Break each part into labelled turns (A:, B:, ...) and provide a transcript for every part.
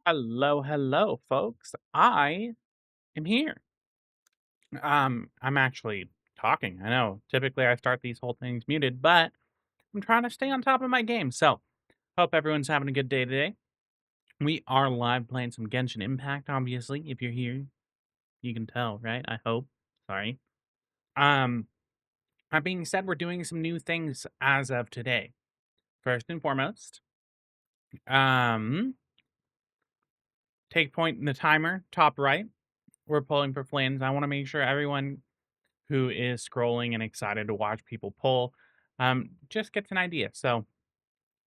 A: Hello, hello, folks. I am here. I'm actually talking. I know. Typically, I start these whole things muted, but I'm trying to stay on top of my game. So, hope everyone's having a good day today. We are live playing some Genshin Impact. Obviously, if you're here, you can tell, right? I hope. Sorry. Um, that being said, we're doing some new things as of today. First and foremost, um, take point in the timer, top right. We're pulling for Flins. I want to make sure everyone who is scrolling and excited to watch people pull, just gets an idea. So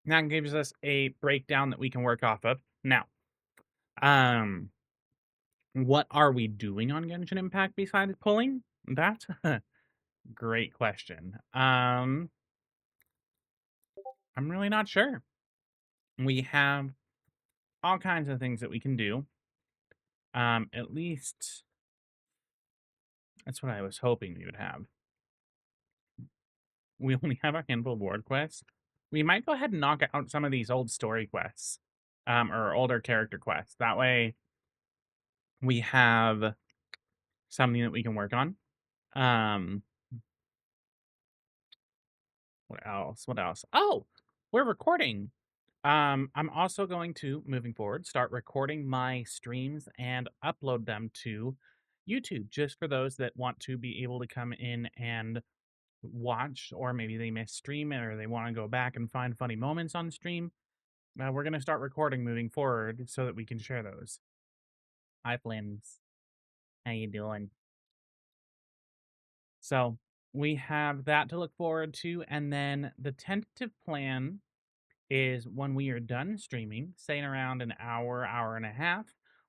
A: that gives us a breakdown that we can work off of. Now, um, what are we doing on Genshin Impact besides pulling? That's a great question. I'm really not sure. We have all kinds of things that we can do. At least that's what I was hoping we would have. We only have a handful of ward quests. We might go ahead and knock out some of these old story quests, or older character quests. That way, we have something that we can work on. Um, what else? What else? Oh, we're recording. I'm also going to, moving forward, start recording my streams and upload them to YouTube, just for those that want to be able to come in and watch, or maybe they miss stream or they want to go back and find funny moments on stream. We're gonna start recording moving forward so that we can share those. Hi, Flins. How you doing? So we have that to look forward to, and then the tentative plan is when we are done streaming, say in around an hour, hour and a half,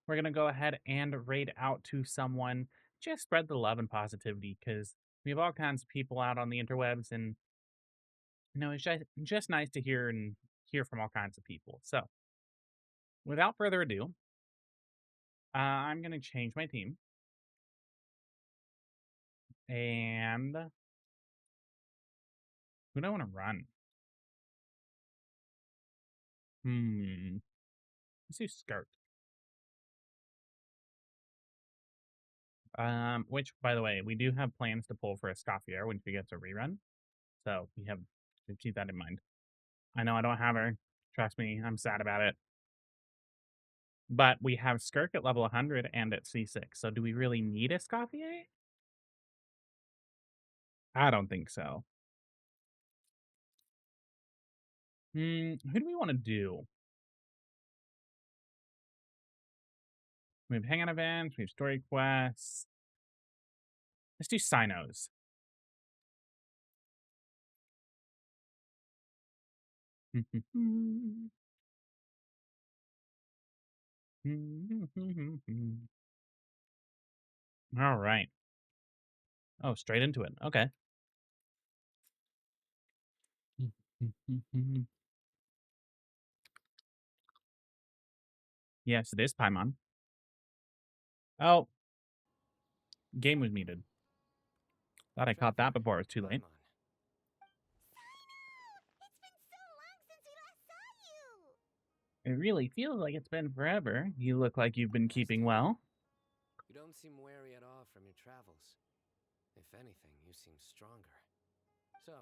A: we're gonna go ahead and raid out to someone. Just spread the love and positivity because we have all kinds of people out on the interwebs, and it's just nice to hear from all kinds of people. So without further ado, I'm gonna change my team. And who do I want to run? Let's do Skirt. Which, by the way, we do have plans to pull for a Escoffier when she gets a rerun. So we have to keep that in mind. I know I don't have her. Trust me, I'm sad about it. But we have Skirk at level 100 and at C6. So do we really need a Escoffier? I don't think so. Who do we want to do? We have hangout events, we have story quests. Let's do Cynos. All right. Oh, straight into it. Okay. Yes, it is Paimon. Oh, game was muted. Thought I caught that before it was too late. It really feels like it's been forever. You look like you've been keeping well.
B: You don't seem weary at all from your travels. If anything, you seem stronger. So,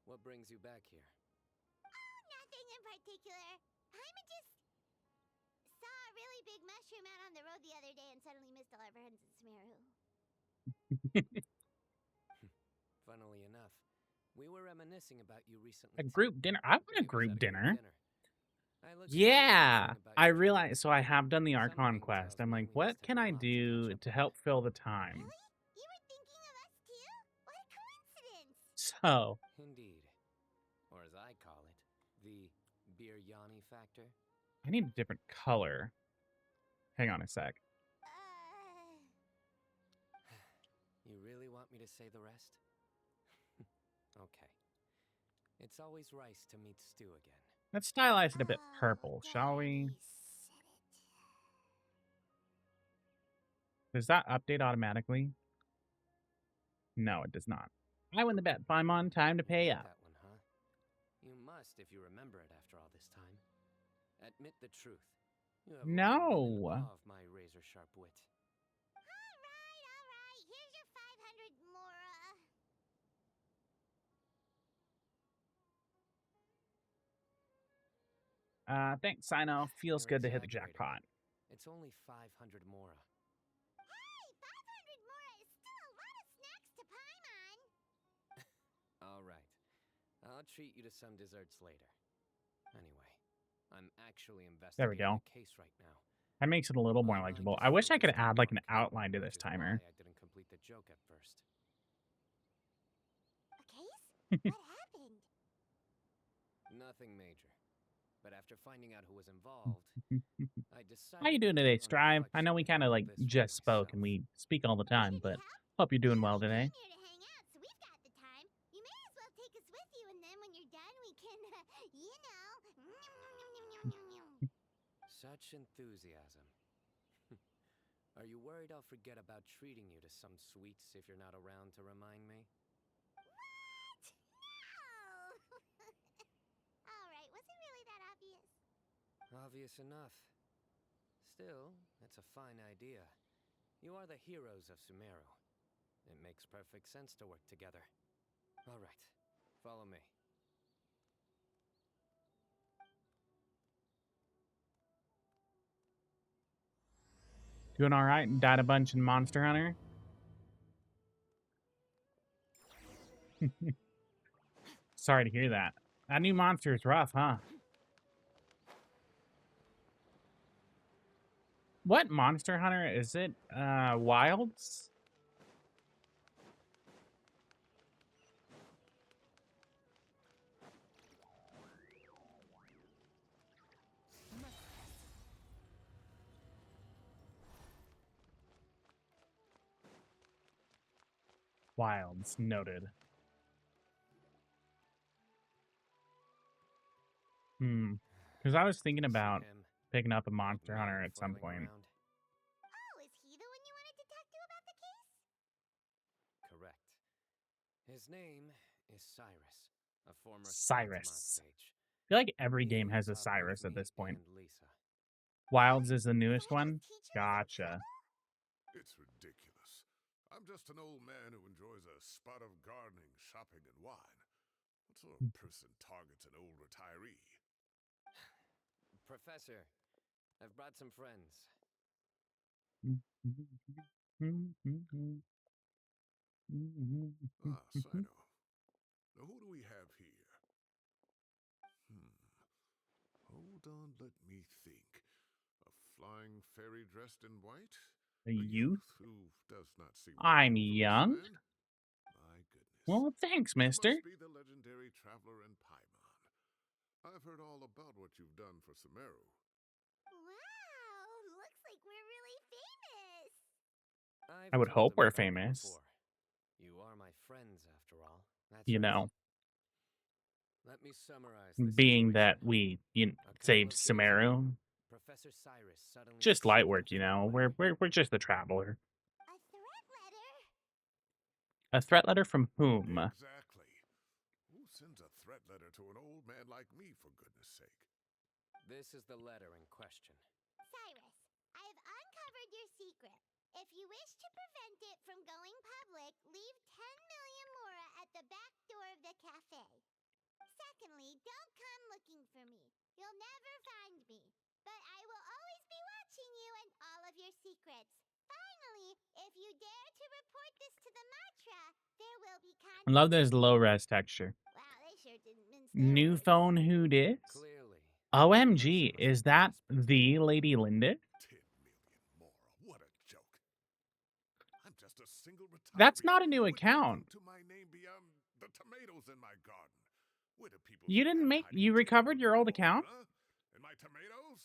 B: what brings you back here?
C: Oh, nothing in particular. I just saw a really big mushroom out on the road the other day and suddenly missed all our friends in Smeru.
B: Funnily enough, we were reminiscing about you recently
A: A
B: too.
A: group dinner. I want a
B: It was
A: group
B: at a group
A: dinner.
B: dinner. I looked forward to
A: Yeah.
B: hearing about
A: I
B: your
A: realized,
B: travels.
A: so I have done the Archon
B: Something
A: quest.
B: tells
A: I'm
B: me
A: like,
B: we
A: what
B: must have
A: can
B: a
A: I
B: lot to catch
A: do
B: up
A: to
B: on.
A: help fill the time?
C: Really? You were thinking of us too? What a coincidence!
A: So,
B: Indeed. Or as I call it, the biryani factor.
A: I need a different color. Hang on a sec.
B: You really want me to say the rest? Okay. It's always rice to meet stew again.
A: Let's stylize it a bit
C: Oh,
A: purple, shall
C: there
A: we?
C: he said it.
A: Does that update automatically? No, it does not. I win the bet. Paimon, time to
B: You
A: pay
B: got
A: up.
B: that one, huh? You must if you remember it after all this time. Admit the truth. You have long been in
A: No.
B: awe of my razor-sharp wit.
C: Alright. Here's your 500 Mora.
A: Thanks, Cyno. Feels
B: You're
A: good to hit the
B: exaggerating.
A: jackpot.
B: It's only 500 Mora.
C: Hey, 500 Mora is still a lot of snacks to Paimon.
B: All right. I'll treat you to some desserts later. Anyway, I'm actually
A: There we
B: investigating
A: go.
B: a case right now.
A: That makes it a little more
B: My mind
A: legible.
B: is
A: I wish I could
B: focused on
A: add like an
B: work,
A: outline to
B: which
A: this
B: is why
A: timer.
B: I didn't complete the joke at first.
C: A case? What happened?
B: Nothing major. But after finding out who was involved, I decided
A: How you doing
B: to
A: today,
B: put on a
A: Strive? I know we
B: flexible
A: kind of
B: handle
A: like
B: this one
A: just spoke
B: myself.
A: and we speak all the time,
C: Need
A: but
C: help?
A: hope you're doing
C: Yeah,
A: well
C: we
A: today.
C: came here to hang out, so we've got the time. You may as well take us with you, and then when you're done, we can, you know.
B: Such enthusiasm. Are you worried I'll forget about treating you to some sweets if you're not around to remind me?
C: What? No! Alright, was it really that obvious?
B: Obvious enough. Still, it's a fine idea. You are the heroes of Sumeru. It makes perfect sense to work together. All right, follow me.
A: Doing all right? Died a bunch in Monster Hunter. Sorry to hear that. That new monster is rough, huh? What Monster Hunter is it? Wilds? Wilds, noted. Because I was thinking about
B: See him?
A: picking up a
B: Old
A: Monster
B: man
A: Hunter at some
B: flailing
A: point.
B: around?
C: Oh, is he the one you wanted to talk to about the case?
B: Correct. His name is Cyrus, a former
A: Cyrus.
B: sage.
A: I feel like every
B: He
A: game has a
B: taught both
A: Cyrus at
B: me
A: this point.
B: and Lisa.
A: Wilds is the newest
C: Cyno's
A: one?
C: teacher is in
A: Gotcha.
D: It's ridiculous. I'm just an old man who enjoys a spot of gardening, shopping, and wine. What sort of person targets an old retiree?
B: Professor, I've brought some friends.
D: Ah, Cyno. Now who do we have here? Hold on, let me think. A flying fairy dressed in white?
A: A
D: A
A: youth?
D: who does not seem to
A: I'm
D: come from this
A: young?
D: land? My goodness.
A: Well, thanks,
D: You
A: mister.
D: must be the legendary traveler in Paimon. I've heard all about what you've done for Sumeru.
C: Wow, looks like we're really famous.
B: I've
A: I would
B: told
A: hope
B: him
A: we're
B: about you
A: famous.
B: before. You are my friends, after all. That's
A: You
B: right.
A: know,
B: Let me summarize the
A: being that
B: situation.
A: we
B: A couple
A: saved
B: of days
A: Sumeru.
B: ago, Professor Cyrus suddenly
A: Just light
B: received
A: work,
B: a
A: you
B: threat
A: know.
B: letter.
A: We're just the traveler.
C: A threat letter?
A: A threat letter from whom?
D: Exactly. Who sends a threat letter to an old man like me, for goodness sake?
B: This is the letter in question.
C: Cyrus, I have uncovered your secret. If you wish to prevent it from going public, leave 10 million Mora at the back door of the cafe. Secondly, don't come looking for me. You'll never find me. But I will always be watching you and all of your secrets. Finally, if you dare to report this to the Matra, there will be
A: I love
C: consequences.
A: this low res texture.
C: Wow, they sure didn't mince their
A: New
C: words.
A: phone, who dis?
B: Clearly,
A: OMG,
B: Professor
A: is
B: must be
A: that
B: desperate.
A: the Lady Linda?
D: 10 million more. What a joke. I'm just a single retiree.
A: That's not a new
D: with
A: account.
D: nothing to my name beyond the tomatoes in my garden. Where do people
A: You
D: think
A: didn't
D: I'm
A: make,
D: hiding
A: you
D: 10
A: recovered
D: million
A: your old
D: more,
A: account?
D: Huh? And my tomatoes?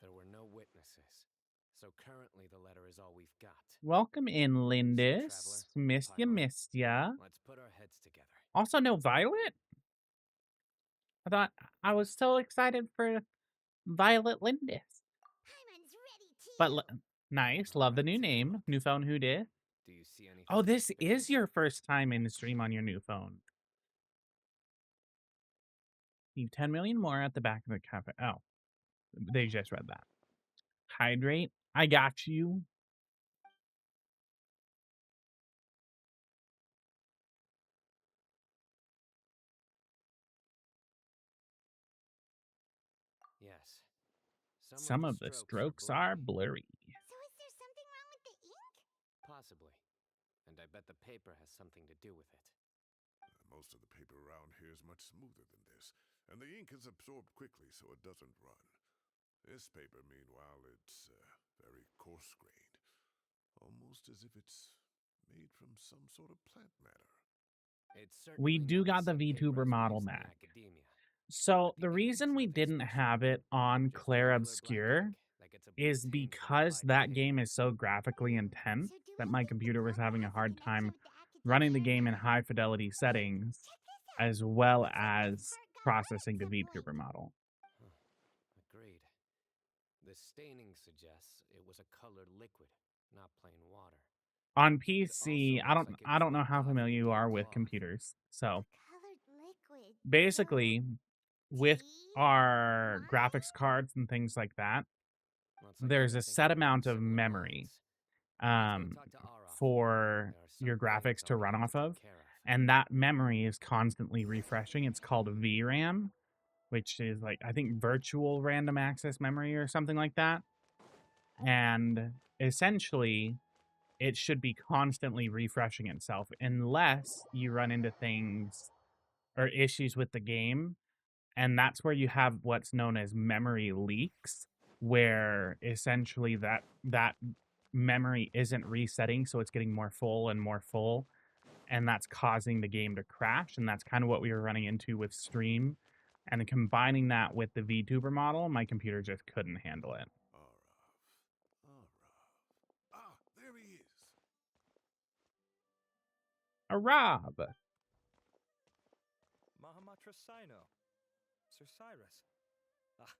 B: There were no witnesses. So currently the letter is all we've got.
A: Welcome in,
B: See,
A: Lindis.
B: traveler,
A: Missed ya,
B: Paimon.
A: missed ya.
B: Let's put our heads together.
A: Also, no Violet? I thought I was so excited for Violet Lindis.
C: Paimon's ready to.
A: But nice, love the
B: Alright,
A: new
B: take a
A: name.
B: look.
A: New phone, who dis?
B: Do you see anything
A: Oh, this
B: suspicious?
A: is your first time in the stream on your new phone. Leave 10 million more at the back of the cafe. Oh, they just read that. hydrate. I got you.
B: Yes.
A: Some of the strokes are blurry.
C: So is there something wrong with the ink?
B: Possibly. And I bet the paper has something to do with it.
D: Most of the paper around here is much smoother than this, and the ink is absorbed quickly so it doesn't run. This paper, meanwhile, it's very coarse-grained, almost as if it's made from some sort of plant matter.
B: It's
A: We
B: certainly
A: do
B: not the
A: got the
B: same paper
A: VTuber
B: as we
A: model
B: use in
A: back.
B: academia.
A: So
B: But
A: the
B: the ink
A: reason
B: is
A: we
B: nothing
A: didn't
B: special.
A: have it on
B: Just
A: Claire
B: regular black
A: Obscure
B: ink, like it's a blue
A: is
B: tint when
A: because
B: applied to
A: that
B: paper.
A: game is so graphically intense
C: So do
A: that
C: we
A: my
C: think the
A: computer was
C: culprit
A: having a
C: has
A: hard
C: connection
A: time
C: with the
A: running
C: academia
A: the
C: or
A: game in
C: not?
A: high fidelity settings
C: Check this out.
A: as well
C: Looks like this
A: as
C: part got wet at
A: processing the
C: some point.
A: VTuber model.
B: Huh. Agreed. The staining suggests it was a colored liquid, not plain water.
A: On
B: It
A: PC,
B: also looks like it
A: I don't know
B: dripped
A: how
B: off
A: familiar
B: the
A: you
B: damn
A: are with
B: cloth.
A: computers. So
C: Colored liquid.
A: basically, with
C: Tea?
A: our
C: Wine?
A: graphics cards and things like that,
B: Looks like
A: there's
B: we're
A: a
B: thinking
A: set
B: along
A: amount of
B: similar
A: memory
B: lines. Let's go talk to Aroth.
A: for
B: There are
A: your
B: some things
A: graphics to
B: I'll need
A: run
B: him
A: off
B: to
A: of,
B: take care of.
A: and that memory is constantly refreshing. It's called VRAM, which is like I think virtual random access memory or something like that. And essentially, it should be constantly refreshing itself unless you run into things or issues with the game. And that's where you have what's known as memory leaks, where essentially that memory isn't resetting, so it's getting more full and more full, and that's causing the game to crash. And that's kind of what we were running into with Stream. And combining that with the VTuber model, my computer just couldn't handle it.
D: Arav. Ah, there he is.
A: A Rob.
E: Mahamatra Cyno, Sir Cyrus. Ah,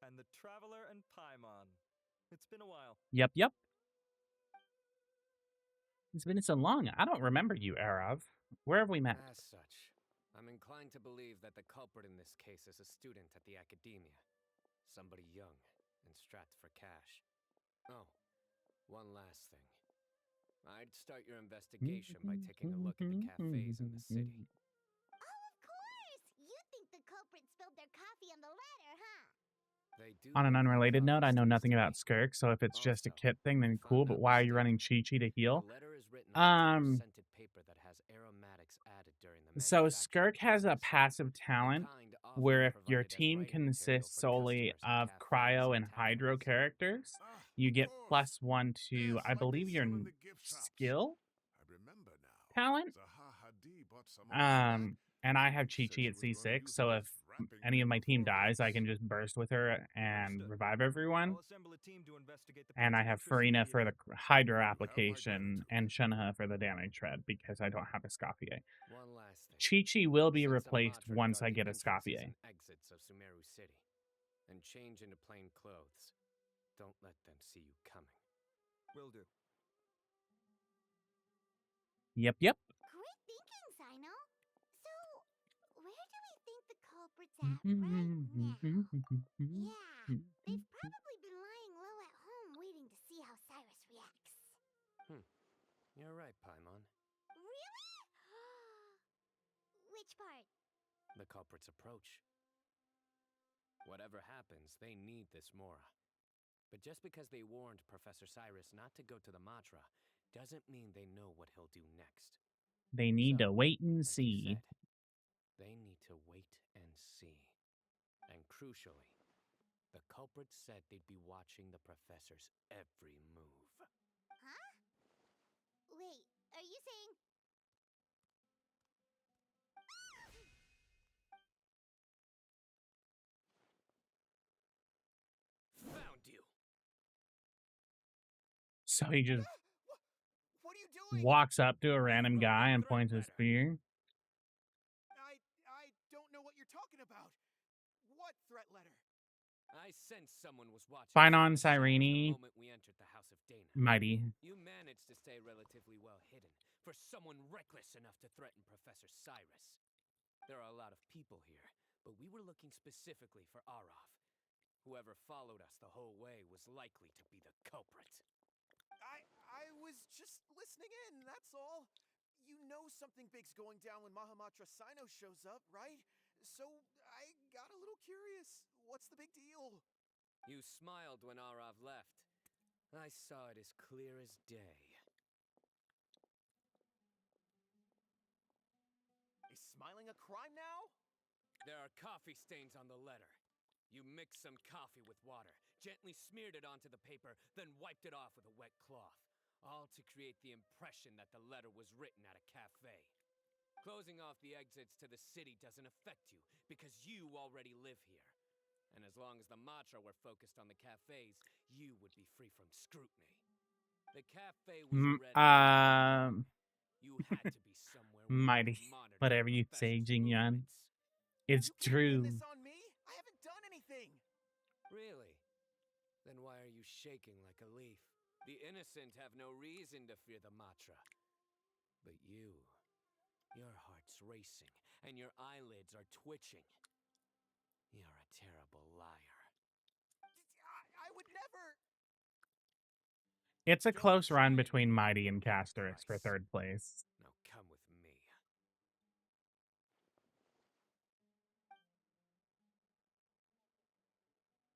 E: and the Traveler and Paimon. It's been a while.
A: Yep, yep. It's been so long. I don't remember you, Arav. Where have we met?
B: As such, I'm inclined to believe that the culprit in this case is a student at the academia. Somebody young and strapped for cash. Oh, one last thing. I'd start your investigation by taking a look at the cafes in the city.
C: Oh, of course! You think the culprit spilled their coffee on the ladder, huh?
B: They do
A: On an
B: look like
A: unrelated note, I
B: coffee
A: know
B: stains
A: nothing
B: to
A: about
B: me.
A: Skirk, so if it's just a
B: Also,
A: kit thing, then
B: if
A: cool,
B: I'm
A: but
B: not
A: why are you running
B: mistaken,
A: Chi-Chi to
B: The
A: heal?
B: letter is written on a type of
A: Um,
B: scented paper that has aromatics added during the
A: so
B: manufacturing
A: Skirk has a
B: process.
A: passive
B: The
A: talent
B: kind
A: where
B: often
A: if your
B: provided as
A: team
B: writing material
A: consists
B: for
A: solely
B: customers in
A: of
B: cafes
A: cryo
B: and
A: and hydro
B: taverns.
A: characters,
D: Ah,
A: you
D: of
A: get
D: course.
A: +1 to,
D: Yes,
A: I
D: like they
A: believe, your
D: sell in the gift shops.
A: skill
D: I remember now.
A: talent.
D: Zaha Hadid bought some a while back.
A: And I have
D: Said
A: Chi-Chi
D: she
A: at
D: was going to
A: C6,
D: use
A: so
D: it
A: if
D: as wrapping
A: any of my
D: paper
A: team
D: for
A: dies, I
D: events.
A: can just burst with her and
E: Understood.
A: revive everyone.
E: I'll assemble a team to investigate the
A: And I
E: points of
A: have
E: interest
A: Farina for the
E: immediately.
A: Hydro
D: You have my
A: application
D: gratitude.
A: and Shunha for the damage shred because I don't have a Scopier.
B: One last thing.
A: Chi-Chi will be
B: Set some
A: replaced
B: Matra to
A: once
B: guard
A: I
B: the
A: get a
B: entrances
A: Scopier.
B: and exits of Sumeru City, and change into plain clothes. Don't let them see you coming.
E: Will do.
A: Yep, yep.
C: Great thinking, Cyno. So, where do we think the culprit's at right now? Yeah, they've probably been lying low at home waiting to see how Cyrus reacts.
B: You're right, Paimon.
C: Really? Which part?
B: The culprit's approach. Whatever happens, they need this Mora. But just because they warned Professor Cyrus not to go to the Matra, doesn't mean they know what he'll do next.
A: They need
B: So,
A: to wait and
B: like you
A: see.
B: said, they need to wait and see. And crucially, the culprit said they'd be watching the professor's every move.
C: Huh? Wait, are you saying...
B: Found you!
A: So he just
E: What are you doing?
A: walks up to a random
E: wrote the
A: guy and
E: threat
A: points his
E: letter.
A: spear.
E: I don't know what you're talking about. What threat letter?
B: I sensed someone was watching
A: Finon
B: from the shadows the
A: Cyrene,
B: moment we entered the House of Dana.
A: mighty.
B: You managed to stay relatively well hidden for someone reckless enough to threaten Professor Cyrus. There are a lot of people here, but we were looking specifically for Aroth. Whoever followed us the whole way was likely to be the culprit.
F: I was just listening in, that's all. You know something big's going down when Mahamatra Cyno shows up, right? So I got a little curious. What's the big deal?
B: You smiled when Arav left. I saw it as clear as day.
F: Is smiling a crime now?
B: There are coffee stains on the letter. You mixed some coffee with water, gently smeared it onto the paper, then wiped it off with a wet cloth, all to create the impression that the letter was written at a cafe. Closing off the exits to the city doesn't affect you, because you already live here. And as long as the Matra were focused on the cafes, you would be free from scrutiny. The cafe was red. You had to be somewhere where you
A: Mighty.
B: could monitor
A: Whatever
B: the
A: you say,
B: professor's
A: Jingyan.
B: movements.
A: It's
F: You can't pin
A: true.
F: this on me. I haven't done anything.
B: Really? Then why are you shaking like a leaf? The innocent have no reason to fear the Matra. But you, your heart's racing, and your eyelids are twitching. You're a terrible liar.
F: I would never.
A: It's a
B: Don't
A: close
B: try
A: run
B: and
A: between
B: pay
A: Mighty and
B: the full
A: Casterus for
B: price.
A: 3rd place.
B: Now come with me.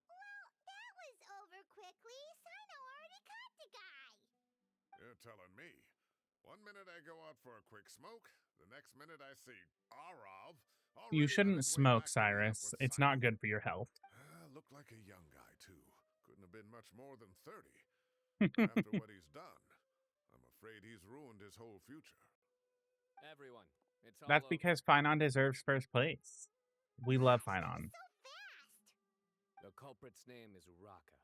C: Well, that was over quickly. Cyno already caught the guy.
D: You're telling me. One minute I go out for a quick smoke, the next minute I see Arav
A: You
D: already on
A: shouldn't
D: his way
A: smoke,
D: back to meet up
A: Cyrus.
D: with
A: It's
D: Cyno.
A: not good for your health.
D: Looked like a young guy, too. Couldn't have been much more than 30. After what he's done, I'm afraid he's ruined his whole future.
B: Everyone, it's all
A: That's
B: over.
A: because Finon deserves 1st place. We love Finon.
C: So fast.
B: The culprit's name is Raka,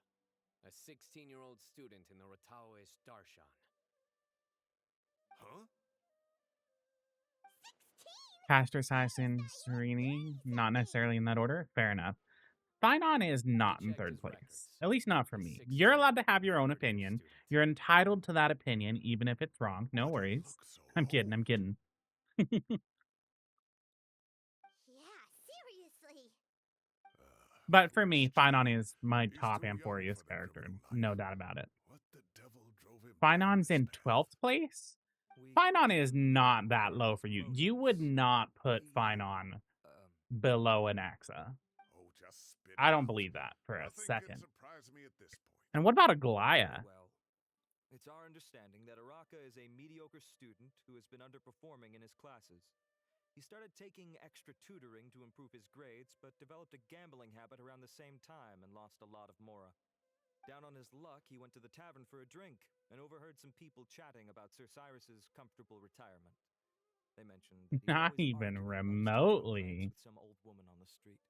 B: a 16-year-old student in the Rataoist Darshan.
D: Huh?
C: 16?
A: Casterus, Hyacin, Serini, not necessarily in that order. Fair enough. Finon is not in
B: checked
A: 3rd
B: his
A: place.
B: records.
A: At least not for
B: He's
A: me. You're
B: 16,
A: allowed to have your own
B: 30-year
A: opinion.
B: student.
A: You're entitled to that opinion, even if it's wrong. No
D: Why do you
A: worries.
D: look so
A: I'm kidding. I'm
D: old?
A: kidding.
C: Yeah, seriously.
A: But for me,
D: foolish
A: Finon
D: child.
A: is my
D: He's
A: top
D: too young
A: Amphorius
D: for the
A: character.
D: criminal
A: No
D: life.
A: doubt about it.
D: What the devil drove him down
A: Finon's
D: this
A: in
D: path?
A: 12th place?
E: We
A: Finon is
E: considered
A: not
E: the
A: that low
E: world's
A: for you. You
E: motives.
A: would not put
E: We,
A: Finon below an Axa.
D: Oh, just spit
A: I
D: it
A: don't
D: out.
A: believe that for a
D: Nothing can
A: second.
D: surprise me at this point.
A: And what about a Glaya?
E: Well, it's our understanding that Araka is a mediocre student who has been underperforming in his classes. He started taking extra tutoring to improve his grades, but developed a gambling habit around the same time and lost a lot of mora. Down on his luck, he went to the tavern for a drink and overheard some people chatting about Sir Cyrus's comfortable retirement. They mentioned that he'd
A: Not
E: always
A: even
E: arguing about his
A: remotely.
E: with some old woman on the street.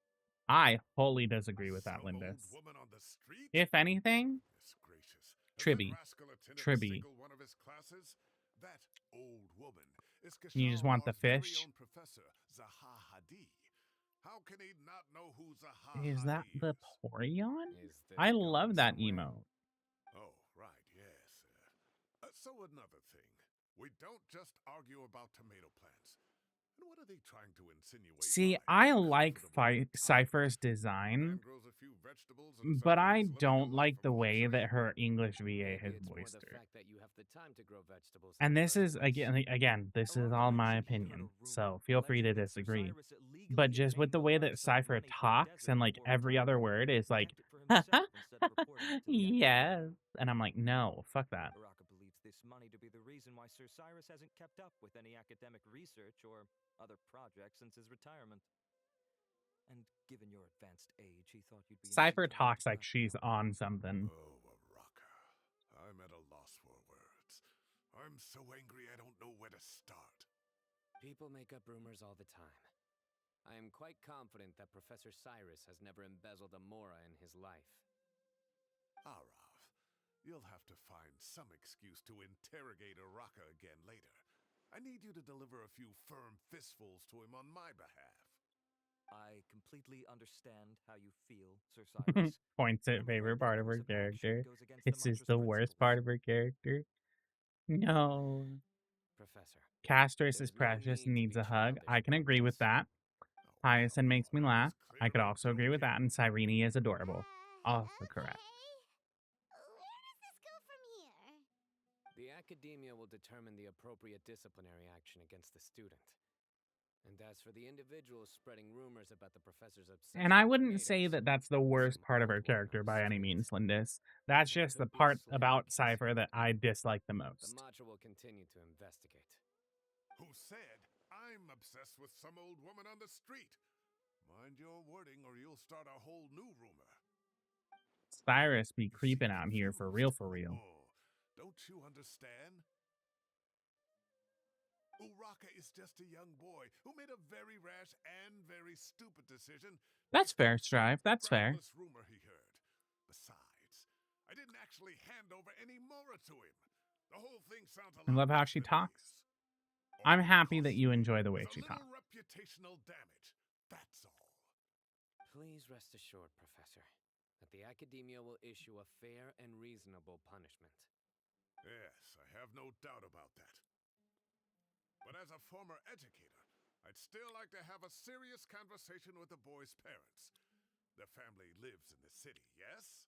A: I wholly disagree with that,
D: Some old
A: Lindis.
D: woman on the street?
A: If anything,
D: Goodness gracious. Has
A: Tribby.
D: that rascal attended
A: Tribby.
D: a single one of his classes? That old woman is
A: You just want the
D: Kashar's very
A: fish?
D: own professor, Zaha Hadi. How can he not know who Zaha Hadi
A: Is that the
D: is?
A: Porion?
B: Is this
A: I
B: going
A: love that
B: somewhere?
A: emote.
D: Oh, right, yes. So another thing. We don't just argue about tomato plants. And what are they trying to insinuate?
A: See,
D: by
A: I like
D: comfortable
A: Cypher's
D: retirement?
A: design,
D: Man grows a few vegetables and
A: but
D: suddenly
A: I
D: he's living a
A: don't
D: life
A: like
D: of
A: the way
D: luxury.
A: that her English VA has
B: Maybe it's more
A: voiced
B: the
A: her.
B: fact that you have the time to grow vegetables.
A: And
B: in the
A: this
B: first
A: is
B: place.
A: again, this is
E: Araka
A: all my
E: mentioned he'd heard
A: opinion.
E: a rumor
A: So feel free to
E: alleging that Sir
A: disagree.
E: Cyrus illegally
A: But just with
E: obtained
A: the
E: a
A: way
E: large
A: that
E: sum of
A: Cypher
E: money from the
A: talks
E: desert
A: and like
E: before
A: every other
E: retirement
A: word is
E: and
A: like,
E: kept it for himself instead of reporting it to the academy.
A: yes. And I'm like, no, fuck that.
E: Araka believes this money to be the reason why Sir Cyrus hasn't kept up with any academic research or other projects since his retirement. And given your advanced age, he thought you'd be an
A: Cypher
E: easy target
A: talks
E: to
A: like she's
E: blackmail.
A: on something.
D: Oh, Araka. I'm at a loss for words. I'm so angry I don't know where to start.
B: People make up rumors all the time. I am quite confident that Professor Cyrus has never embezzled a mora in his life.
D: Arav, you'll have to find some excuse to interrogate Araka again later. I need you to deliver a few firm fistfuls to him on my behalf.
E: I completely understand how you feel, Sir Cyrus.
A: Points
E: but
A: at
E: I'm afraid
A: favorite
E: that
A: part of
E: course
A: her
E: action
A: character.
E: goes against
A: This
E: the
A: is
E: Mantra's
A: the worst
E: principles.
A: part of her character. No.
B: Professor,
A: Castress is
B: there's no
A: precious and
B: need
A: needs
B: to be
A: a hug.
B: childish
A: I can
B: about
A: agree with
B: this.
A: that.
D: Oh,
A: Hyacin
D: come
A: makes me
D: on, I
A: laugh.
D: was
A: I could
D: clear and
A: also agree with that. And
D: joking.
A: Cyrene is adorable. Also correct.
C: Where does this go from here?
B: The academia will determine the appropriate disciplinary action against the student. And as for the individuals spreading rumors about the professor's obsession
A: And I
B: with
A: wouldn't say
B: tornadoes,
A: that that's the worst
B: some
A: part of
B: hold
A: her
B: won't
A: character
B: not
A: by any
B: strict.
A: means, Lindis. That's
B: It
A: just the
B: could be a
A: part
B: slim
A: about
B: case.
A: Cypher that I dislike the
B: The
A: most.
B: Macho will continue to investigate.
D: Who said I'm obsessed with some old woman on the street? Mind your wording or you'll start a whole new rumor.
A: Cyrus be
D: You seem
A: creeping out here for real,
D: confused.
A: for real.
D: Oh, don't you understand? Uraka is just a young boy who made a very rash and very stupid decision.
A: That's
D: based on
A: fair, Strive.
D: some
A: That's fair.
D: groundless rumor he heard. Besides, I didn't actually hand over any Mora to him. The whole thing sounds a
A: I
D: lot
A: love how
D: worse
A: she
D: than it
A: talks.
D: is.
A: I'm
D: All it
A: happy that
D: costs
A: you
D: me
A: enjoy the way
D: is a
A: she
D: little
A: talks.
D: reputational damage. That's all.
B: Please rest assured, Professor, that the academia will issue a fair and reasonable punishment.
D: Yes, I have no doubt about that. But as a former educator, I'd still like to have a serious conversation with the boy's parents. Their family lives in the city, yes?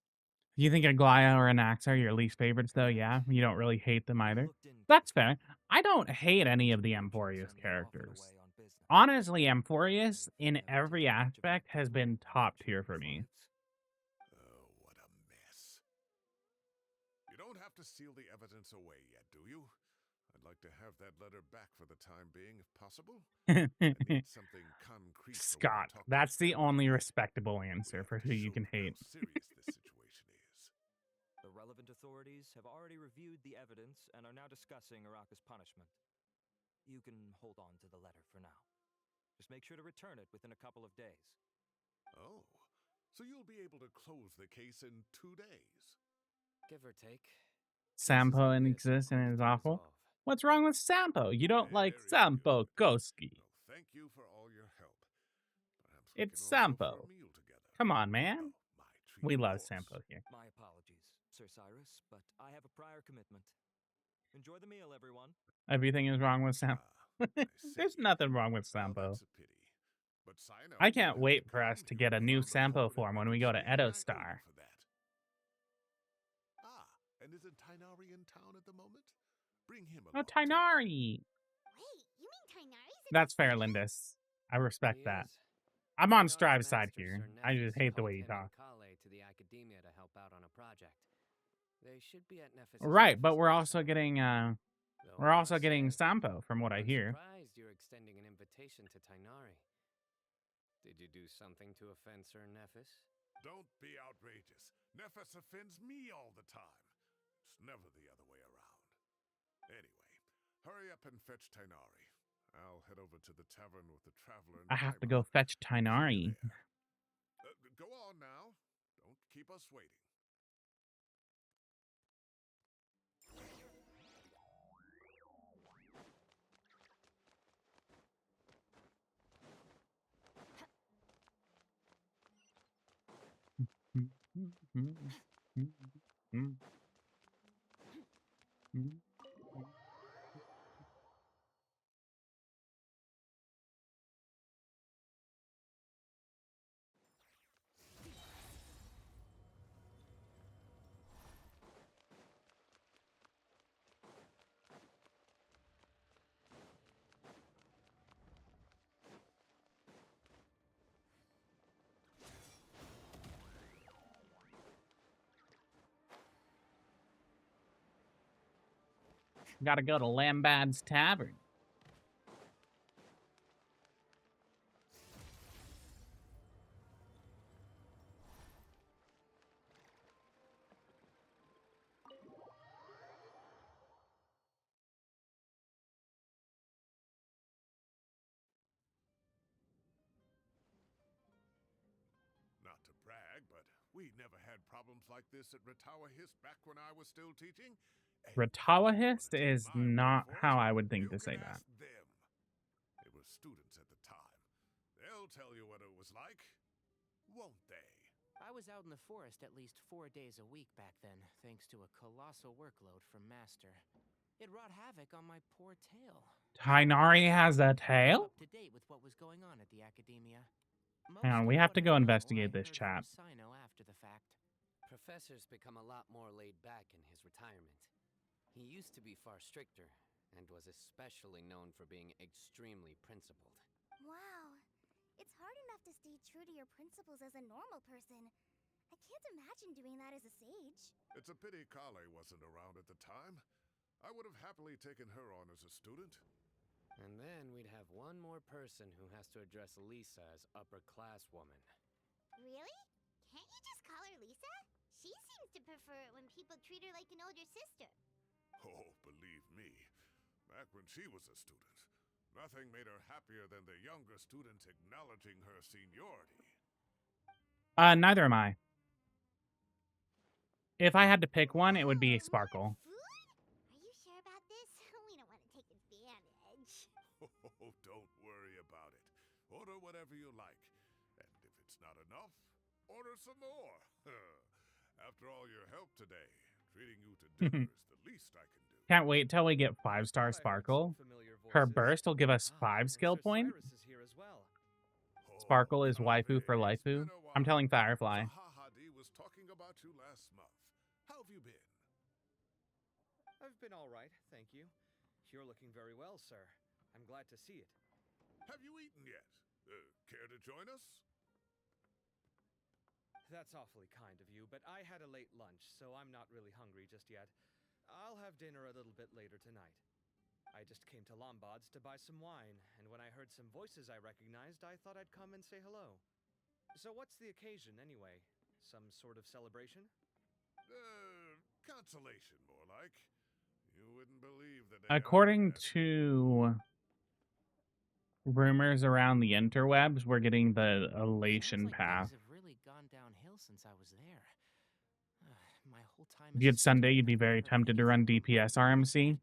A: You think Aglaya or Anax are your least favorites, though? Yeah, you don't really hate them
E: I
A: either.
E: looked into
A: That's
E: it.
A: fair. I don't hate any of the
E: Fortune
A: Emporius
E: sent me off and
A: characters.
E: away on business.
A: Honestly, Emporius,
E: I've
A: in
E: never
A: every
E: taken much of an
A: aspect, has been
E: opinion on
A: top
E: Macho
A: tier for me.
E: fights.
D: Oh, what a mess. You don't have to seal the evidence away yet, do you? I'd like to have that letter back for the time being, if possible. I need something concrete for when I
A: Scott,
D: talk to
A: that's
D: his
A: the
D: family.
A: only respectable
D: We
A: answer
D: have
A: for
D: to
A: who you
D: show
A: can
D: them
A: hate.
D: how serious this situation is.
E: The relevant authorities have already reviewed the evidence and are now discussing Araka's punishment. You can hold on to the letter for now. Just make sure to return it within a couple of days.
D: Oh, so you'll be able to close the case in 2 days.
B: Give or take.
A: Sampo
B: This is
A: exists and
B: obvious
A: is
B: and quick to
A: awful.
B: resolve.
A: What's wrong with Sampo? You don't like
D: Very
A: Sampo
D: good.
A: Goski.
D: Well, thank you for all your help. Perhaps we
A: It's
D: can all go for
A: Sampo.
D: a meal together.
A: Come on, man.
D: Oh, my treat,
A: We
D: of
A: love
D: course.
A: Sampo here.
E: My apologies, Sir Cyrus, but I have a prior commitment. Enjoy the meal, everyone.
A: Everything is wrong with Sampo.
D: I
A: There's
D: see.
A: nothing wrong with
D: Well,
A: Sampo.
D: that's a pity. But Cyno
A: I
D: will
A: can't
D: have
A: wait
D: to
A: for us
D: come.
A: to
D: He
A: get a new
D: found
A: Sampo
D: code
A: form when
D: record
A: we go to
D: machine, and I owe
A: Edostar.
D: you for that. Ah, and isn't Tainari in town at the moment? Bring him
A: Oh,
D: along. too.
A: Tainari.
C: Wait, you mean Tainari's in
A: That's
C: the
A: fair,
C: city?
A: Lindis. I respect
B: He
A: that.
B: is.
A: I'm on
B: Tainari's
A: Strive's side
B: master,
A: here.
B: Sir
A: I just
B: Nephis,
A: hate the
B: called
A: way you
B: him and
A: talk.
B: Kale to the academia to help out on a project. They should be at Nephis'
A: Right, but
B: office
A: we're
B: at
A: also
B: this moment.
A: getting
B: Though
A: we're
B: I
A: also
B: must
A: getting
B: say,
A: Sampo from what I
B: I'm
A: hear.
B: surprised you're extending an invitation to Tainari. Did you do something to offend Sir Nephis?
D: Don't be outrageous. Nephis offends me all the time. It's never the other way around. Anyway, hurry up and fetch Tainari. I'll head over to the tavern with the traveler and
A: I have to
D: Paimon.
A: go fetch
D: See you
A: Tainari.
D: there. Go on now. Don't keep us waiting.
A: Gotta go to Lambad's Tavern.
D: Not to brag, but we never had problems like this at Ratawa Hist back when I was still teaching. And if you don't wanna
A: Ratawahist
D: take
A: is
D: my word
A: not
D: for
A: how
D: it,
A: I would think
D: you
A: to
D: can
A: say that.
D: ask them. They were students at the time. They'll tell you what it was like, won't they?
G: I was out in the forest at least 4 days a week back then, thanks to a colossal workload from Master. It wrought havoc on my poor tail.
A: Tainari has a tail?
G: Up to date with what was going on at the academia.
A: Hang on,
G: Most
A: we
G: of
A: have
G: what
A: to
G: I
A: go
G: know,
A: investigate
G: I
A: this
G: heard from
A: chap.
G: Cyno after the fact.
B: Professor's become a lot more laid back in his retirement. He used to be far stricter, and was especially known for being extremely principled.
C: Wow. It's hard enough to stay true to your principles as a normal person. I can't imagine doing that as a sage.
D: It's a pity Kale wasn't around at the time. I would have happily taken her on as a student.
B: And then we'd have one more person who has to address Lisa as upper-class woman.
C: Really? Can't you just call her Lisa? She seems to prefer it when people treat her like an older sister.
D: Oh, believe me, back when she was a student, nothing made her happier than the younger students acknowledging her seniority.
A: Neither am I. If I had to pick one, it would be
C: Oh,
A: Sparkle.
C: more food? Are you sure about this? We don't want to take advantage.
D: Oh, don't worry about it. Order whatever you like. And if it's not enough, order some more. After all your help today, treating you to dinner is the least I can do.
A: Can't wait till we get
E: I
A: 5-star
E: thought I heard some
A: Sparkle.
E: familiar
A: Her
E: voices.
A: burst will give us 5 skill
E: Mr.
A: points.
E: Cyrus is here as well.
A: Sparkle is
D: Kave,
A: waifu for
D: it's
A: laifu.
D: been a
A: I'm
D: while.
A: telling Firefly.
D: Zahahadi was talking about you last month. How have you been?
E: I've been all right, thank you. You're looking very well, sir. I'm glad to see it.
D: Have you eaten yet? Care to join us?
E: That's awfully kind of you, but I had a late lunch, so I'm not really hungry just yet. I'll have dinner a little bit later tonight. I just came to Lombard's to buy some wine, and when I heard some voices I recognized, I thought I'd come and say hello. So what's the occasion, anyway? Some sort of celebration?
D: Consolation, more like. You wouldn't believe the day
A: According
D: I've had.
A: to rumors around the interwebs, we're getting the elation
G: Sounds like
A: path.
G: things have really gone downhill since I was there. My whole time
A: If you had
G: as a
A: Sunday,
G: student,
A: you'd be
G: I've
A: very
G: never
A: tempted to run
G: really
A: DPS
G: felt
A: RMC.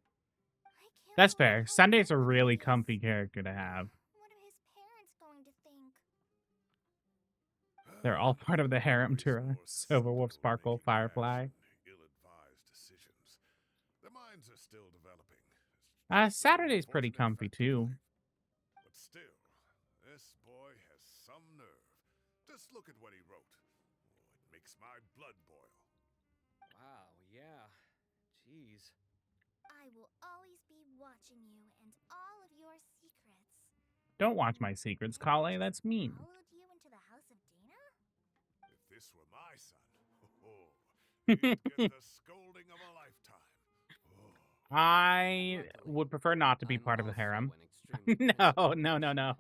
C: I can't
A: That's
C: believe
A: fair.
C: how
A: Sunday's a
C: young
A: really
C: he is.
A: comfy character to have.
C: What are his parents going to think?
A: They're all part of the harem
D: Boys
A: to
D: more
A: Silverwolf,
D: susceptible to
A: Sparkle,
D: making rash
A: Firefly.
D: and ill-advised decisions. Their minds are still developing. It's just their
A: Saturday's pretty
D: unfortunate
A: comfy
D: fact of
A: too.
D: life. But still, this boy has some nerve. Just look at what he wrote. Oh, it makes my blood boil.
E: Wow, yeah. Jeez.
C: I will always be watching you and all of your secrets.
A: Don't watch my secrets,
C: And I
A: Kale.
C: just
A: That's mean.
C: Followed you into the house of Dana?
D: If this were my son, he'd get the scolding of a lifetime. Oh.
A: I
B: Luckily,
A: would prefer not to be
B: I'm
A: part of the
B: also
A: harem.
B: an extremely
A: No,
B: principled
A: no, no,
B: person.
A: no.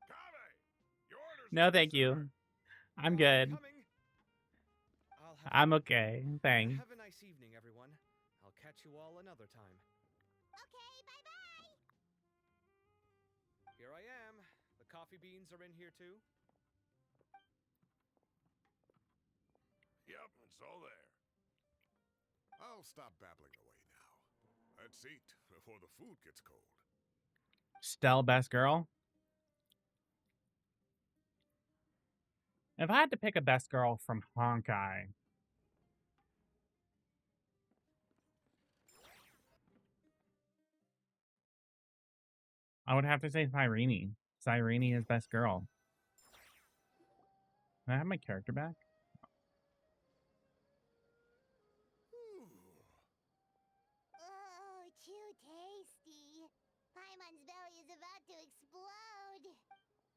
D: Kave, your orders,
A: No,
D: please,
A: thank
D: sir.
A: you. I'm
E: I'm
A: good.
E: coming. I'll have
A: I'm okay. Thanks.
E: Have a nice evening, everyone. I'll catch you all another time.
C: Okay, bye-bye.
E: Here I am. The coffee beans are in here too.
D: Yep, it's all there. I'll stop babbling away now. Let's eat before the food gets cold.
A: Stell, best girl. If I had to pick a best girl from Honkai, I would have to say Cyrene. Cyrene is best girl. Can I have my character back?
C: Oh, too tasty. Paimon's belly is about to explode.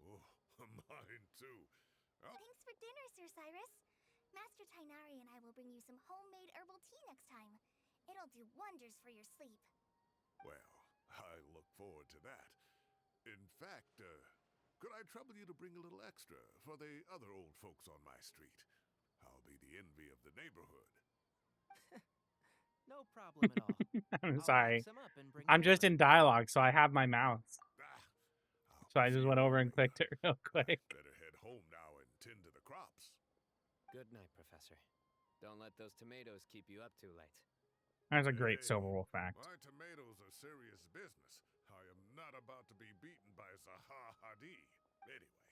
D: Oh, mine too. Oh,
C: Thanks for dinner, Sir Cyrus. Master Tainari and I will bring you some homemade herbal tea next time. It'll do wonders for your sleep.
D: well, I look forward to that. In fact, could I trouble you to bring a little extra for the other old folks on my street? I'll be the envy of the neighborhood.
G: No problem at all.
A: I'm
G: I'll
A: sorry.
G: box 'em up and bring
A: I'm
G: 'em
A: just
G: over.
A: in dialogue, so I have my mouth.
D: I'll
A: So I
D: see
A: just
D: you
A: went over
D: all
A: and
D: later.
A: clicked it real quick.
D: Better head home now and tend to the crops.
B: Good night, Professor. Don't let those tomatoes keep you up too late.
A: That's a great
D: Hey,
A: Silverwolf fact.
D: My tomatoes are serious business. I am not about to be beaten by Zahahadi. Anyway,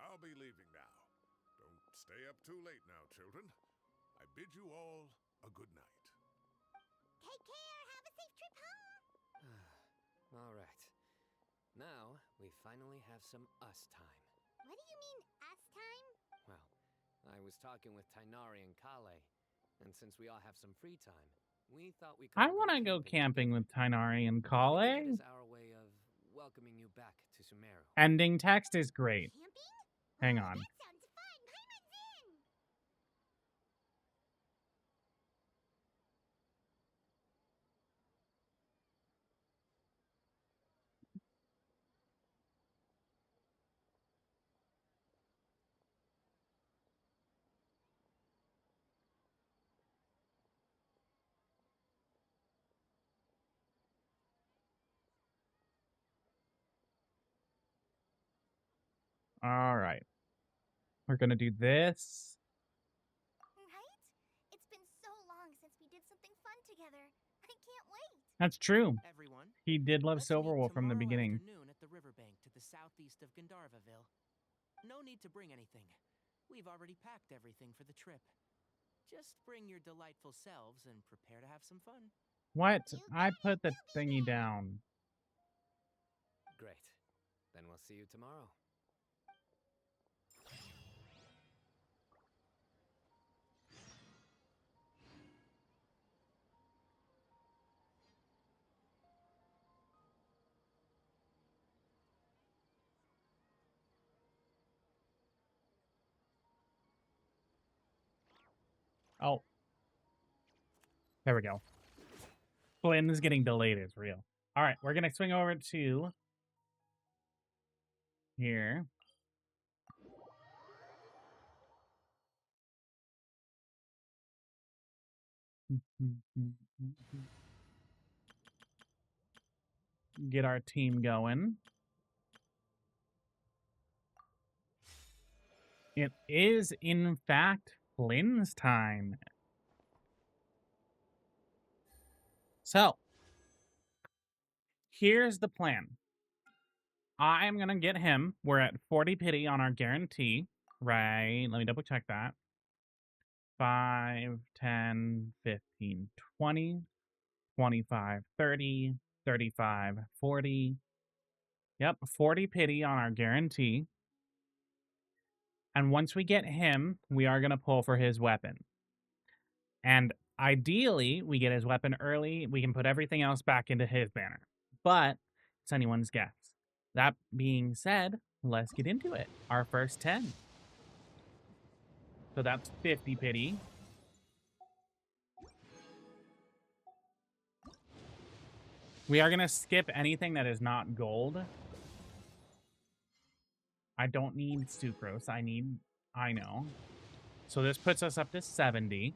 D: I'll be leaving now. Don't stay up too late now, children. I bid you all a good night.
C: Take care. Have a safe trip home.
B: All right. Now, we finally have some us time.
C: What do you mean, us time?
B: Well, I was talking with Tainari and Kale, and since we all have some free time, we thought we could
A: I
B: all
A: want to go camping
B: together.
A: with Tainari and
B: We figured it
A: Kale.
B: as our way of welcoming you back to Sumeru.
A: Ending text is great.
C: Camping?
A: Hang
C: Oh,
A: on.
C: that sounds fun. Paimon's in!
A: All right. We're going to do this.
C: Right? It's been so long since we did something fun together. I can't wait.
A: That's true.
G: Everyone,
A: He did love
G: let's meet
A: Silverwolf from the
G: tomorrow
A: beginning.
G: afternoon at the riverbank to the southeast of Gandharvaville. No need to bring anything. We've already packed everything for the trip. Just bring your delightful selves and prepare to have some fun.
A: What?
C: You
A: I
C: got it.
A: put the
C: We'll be
A: thingy
C: there.
A: down.
B: Great. Then we'll see you tomorrow.
A: Oh. There we go. Flynn is getting delayed is real. All right, we're going to swing over to here. Get our team going. It is, in fact, Flynn's time. So, here's the plan. I'm going to get him. We're at 40 pity on our guarantee, right? Let me double check that. 5, 10, 15, 20, 25, 30, 35, 40. Yep, 40 pity on our guarantee. And once we get him, we are going to pull for his weapon. And ideally, we get his weapon early. We can put everything else back into his banner. But it's anyone's guess. That being said, let's get into it. Our first 10. So that's 50 pity. We are going to skip anything that is not gold. I don't need sucrose. I need Cyno. So this puts us up to 70.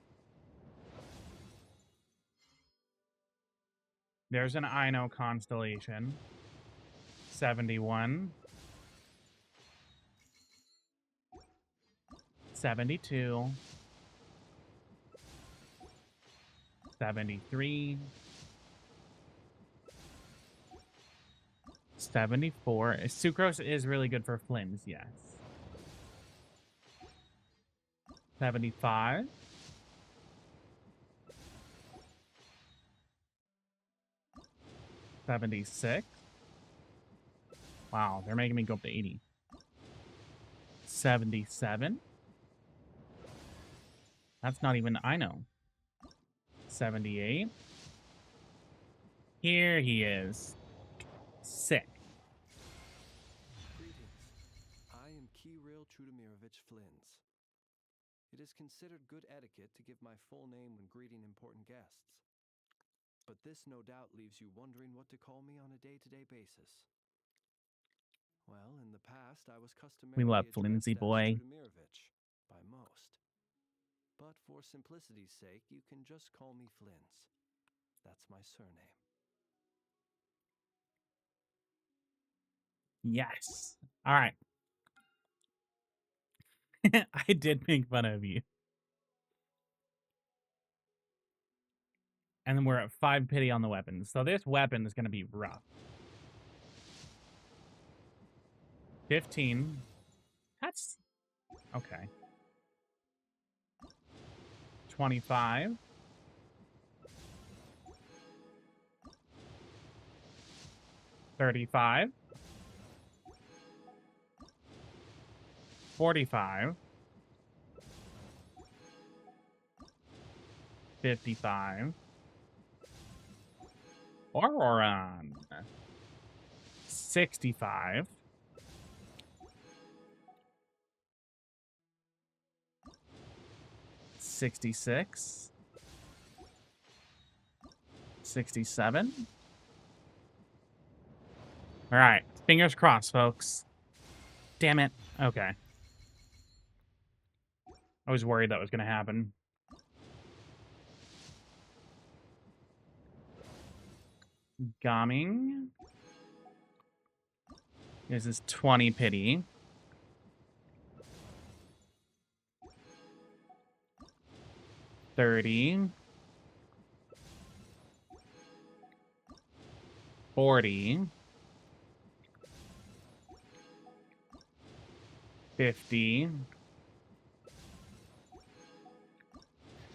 A: There's an Cyno constellation. 71. 72. 73. 74. Sucrose is really good for Flins, yes. 75. 76. Wow, they're making me go up to 80. 77. That's not even Cyno. 78. Here he is. Sick.
H: Greetings. I am Kirill Trudemirovich Flins. It is considered good etiquette to give my full name when greeting important guests. But this no doubt leaves you wondering what to call me on a day-to-day basis. Well, in the past, I was customarily
A: We love
H: addressed
A: Flinsy
H: as
A: boy.
H: Trudemirovich by most. But for simplicity's sake, you can just call me Flins. That's my surname.
A: Yes. All right. I did make fun of you. And then we're at 5 pity on the weapons. So this weapon is going to be rough. 15. That's okay. 25. 35. 45. 55. Auroron. 65. $66. 67. All right. Fingers crossed, folks. Damn it. Okay. I was worried that was going to happen. Gaming. This is 20 pity. 30. 40. 50.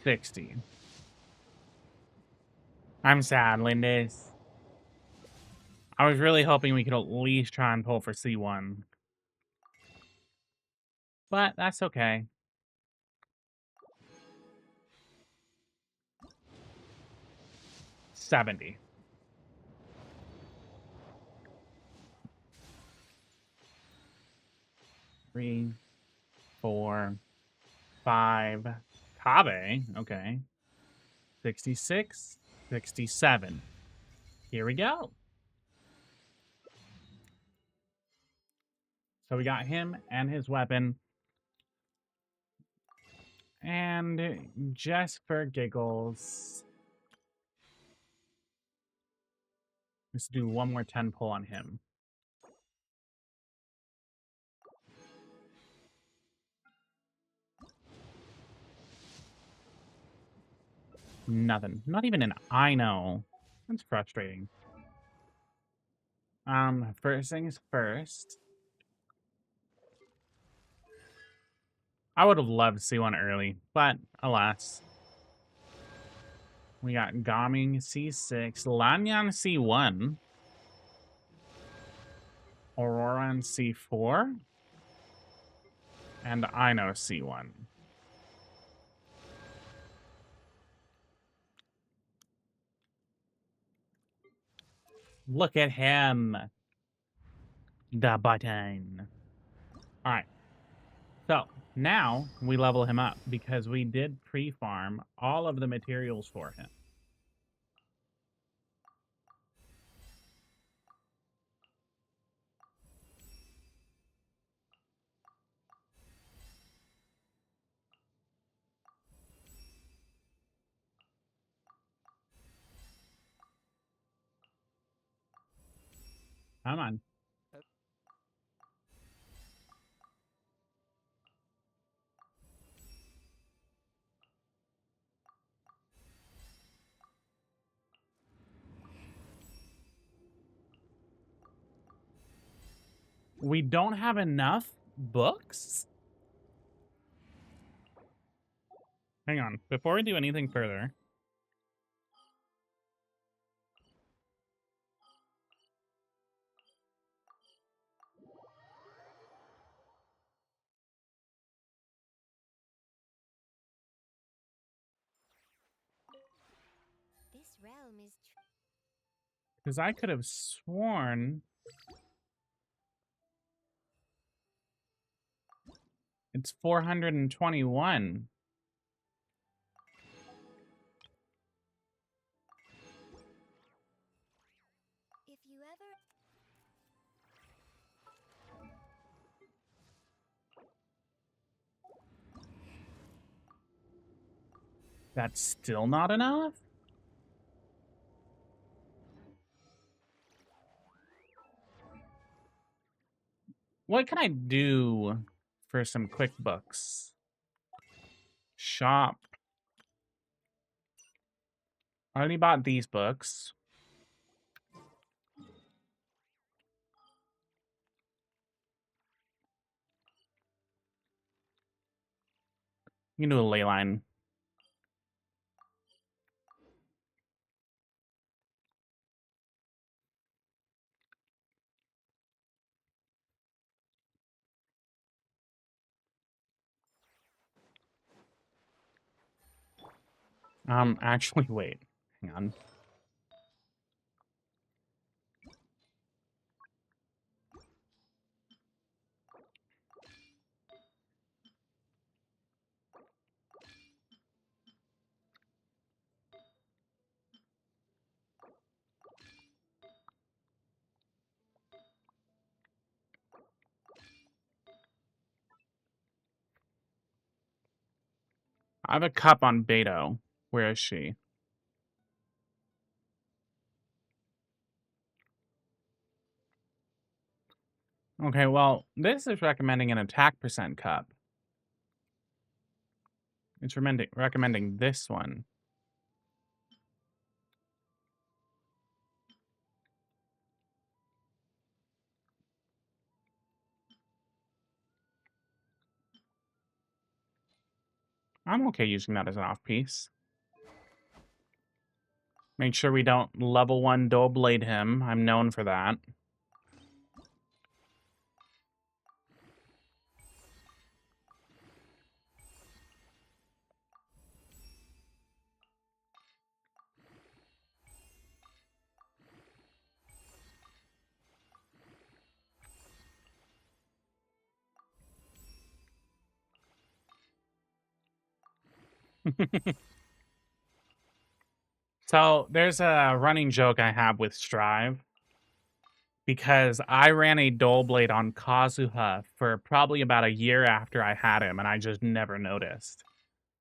A: 60. I'm sad, Lindis. I was really hoping we could at least try and pull for C1. But that's okay. $70. 3, 4, 5. Kabe. Okay. 66. 67. Here we go. So we got him and his weapon. And just for giggles, let's do one more 10 pull on him. Nothing. Not even an I know. That's frustrating. First things first. I would have loved to see one early, but alas. We got Gaming C6, Lanyan C1, Auroran C4, and Ino C1. Look at him. The button. All right. So now we level him up because we did pre-farm all of the materials for him. Come on. We don't have enough books? Hang on. Before we do anything further,
C: This realm is
A: because I could have sworn it's 421.
C: if you ever
A: That's still not enough? What can I do for some quick books? Shop. I already bought these books. You can do a ley line. Actually, wait. Hang on. I have a cup on Beto. Where is she? Okay, well, this is recommending an attack percent cup. It's recommending this one. I'm okay using that as an off-piece. Make sure we don't level 1 dual blade him. I'm known for that. So there's a running joke I have with Strive because I ran a dual blade on Kazuha for probably about a year after I had him, and I just never noticed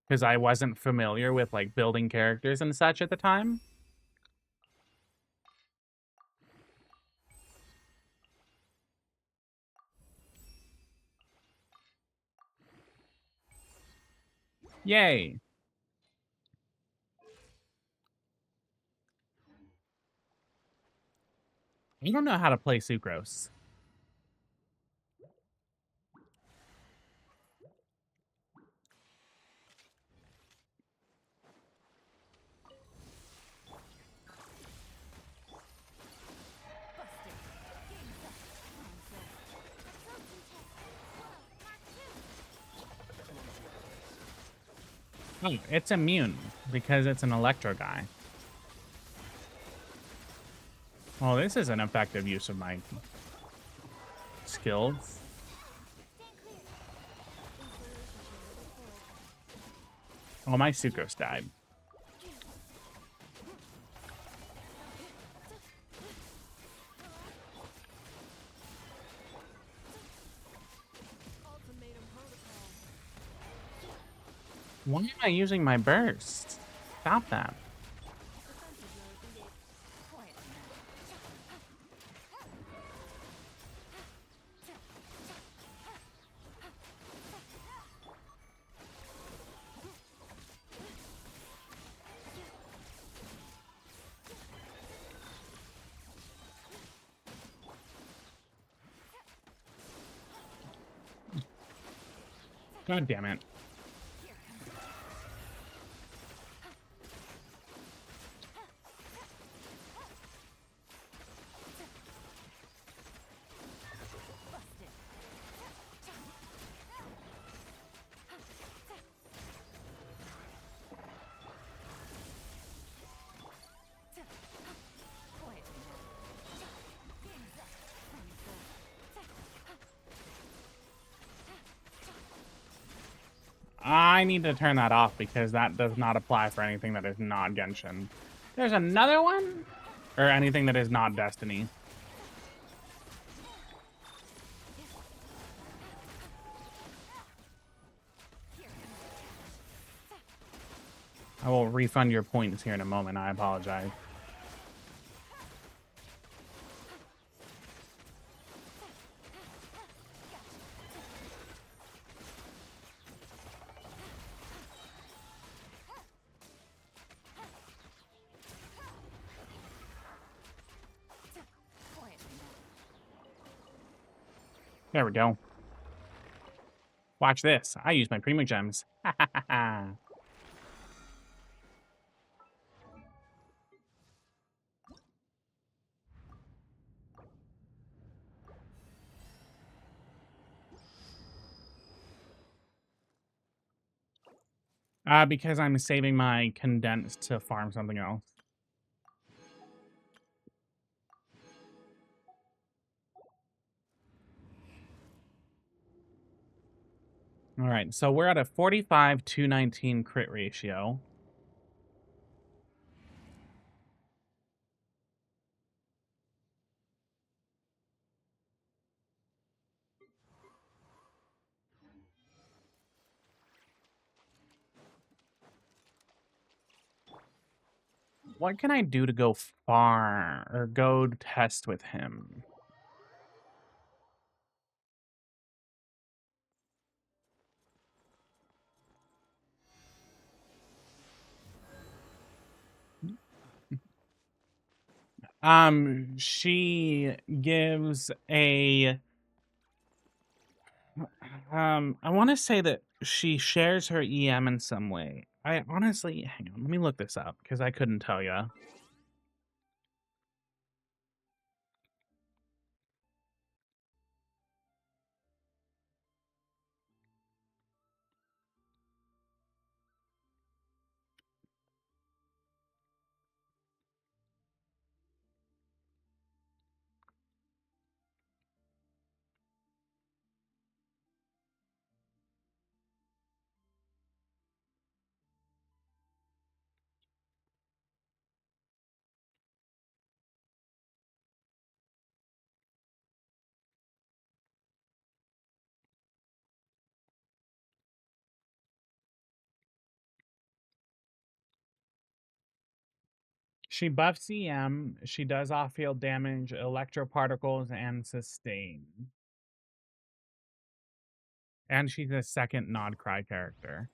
A: because I wasn't familiar with like building characters and such at the time. Yay! I don't know how to play Sucrose. Oh, it's immune because it's an electro guy. Well, this is an effective use of my skills. Oh, my Sucrose died. Why am I using my burst? Stop that. God damn it. I need to turn that off because that does not apply for anything that is not Genshin. There's another one? Or anything that is not Destiny. I will refund your points here in a moment. I apologize. There we go. Watch this. I use my Primo Gems. Because I'm saving my condensed to farm something else. All right, so we're at a 45-219 crit ratio. What can I do to go far or go test with him? She gives a I want to say that she shares her EM in some way. I honestly, hang on, let me look this up because I couldn't tell you. She buffs EM, she does off-field damage, electroparticles, and sustain. And she's a second Nod Cry character.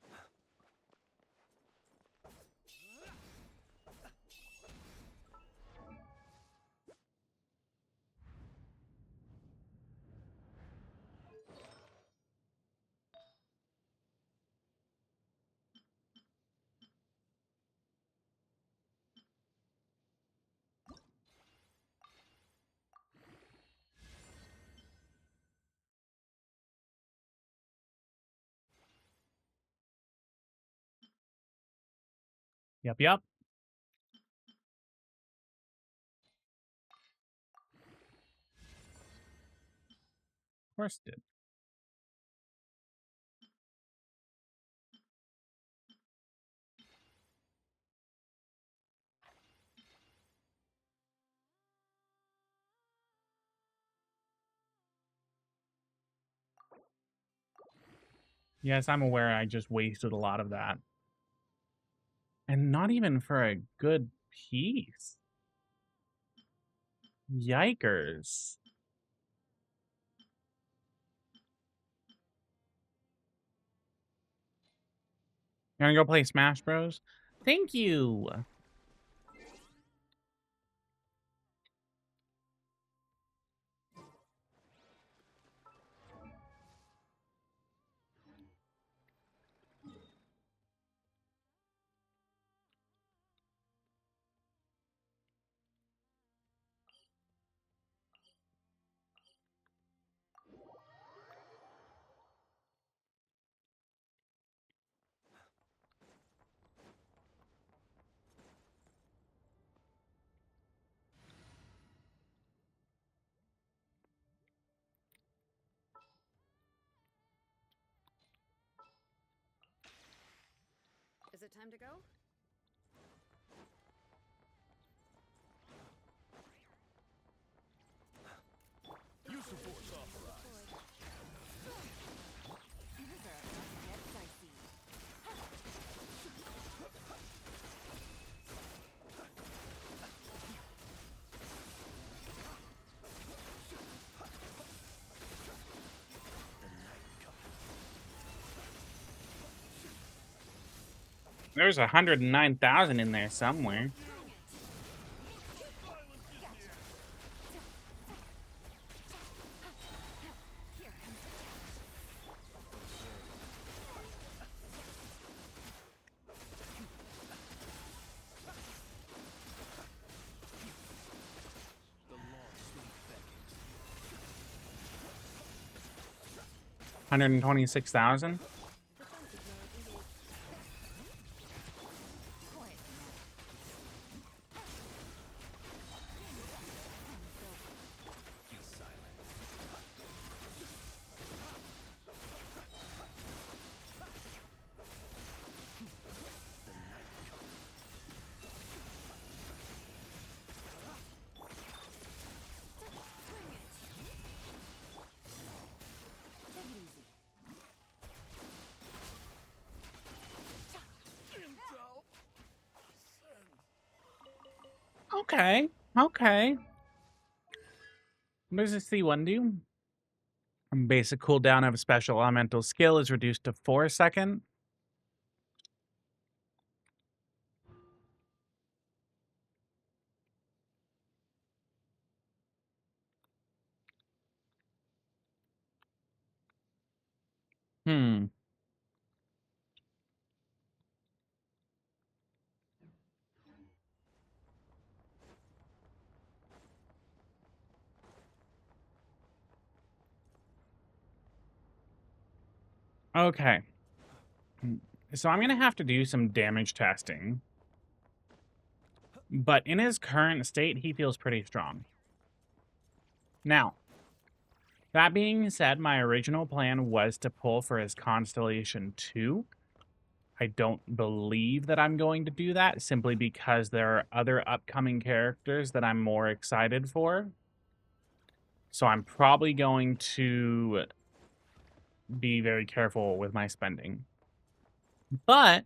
A: Yep, yep. Of course it did. Yes, I'm aware I just wasted a lot of that. And not even for a good piece. Yikers. You wanna go play Smash Bros? Thank you.
I: Is it time to go?
E: Use the force authorized.
I: These are about to get dicey.
A: There's 109,000 in there somewhere.
E: The long sweet beckons.
A: 126,000. Okay. Okay. What does the C1 do? Basic cooldown of a special elemental skill is reduced to 4 seconds. Hmm. Okay. So I'm going to have to do some damage testing. But in his current state, he feels pretty strong. Now, that being said, my original plan was to pull for his Constellation 2. I don't believe that I'm going to do that simply because there are other upcoming characters that I'm more excited for. So I'm probably going to be very careful with my spending. But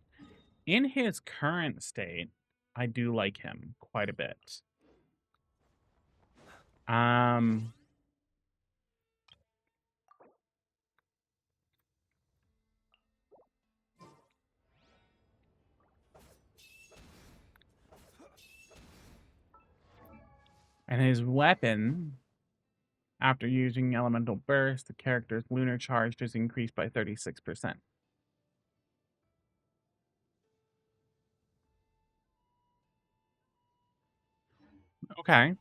A: in his current state, I do like him quite a bit. Um, and his weapon, after using Elemental Burst, the character's lunar charge is increased by 36%. Okay.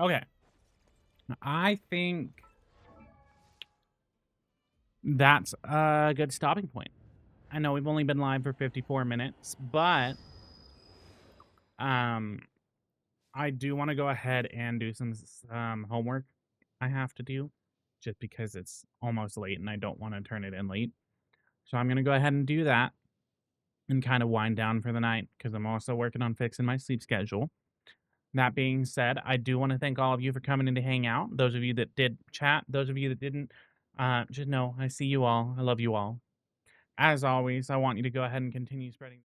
A: Okay. I think that's a good stopping point. I know we've only been live for 54 minutes, but I do want to go ahead and do some homework I have to do just because it's almost late and I don't want to turn it in late. So I'm going to go ahead and do that and kind of wind down for the night because I'm also working on fixing my sleep schedule. That being said, I do want to thank all of you for coming in to hang out. Those of you that did chat, those of you that didn't, just know I see you all. I love you all. As always, I want you to go ahead and continue spreading.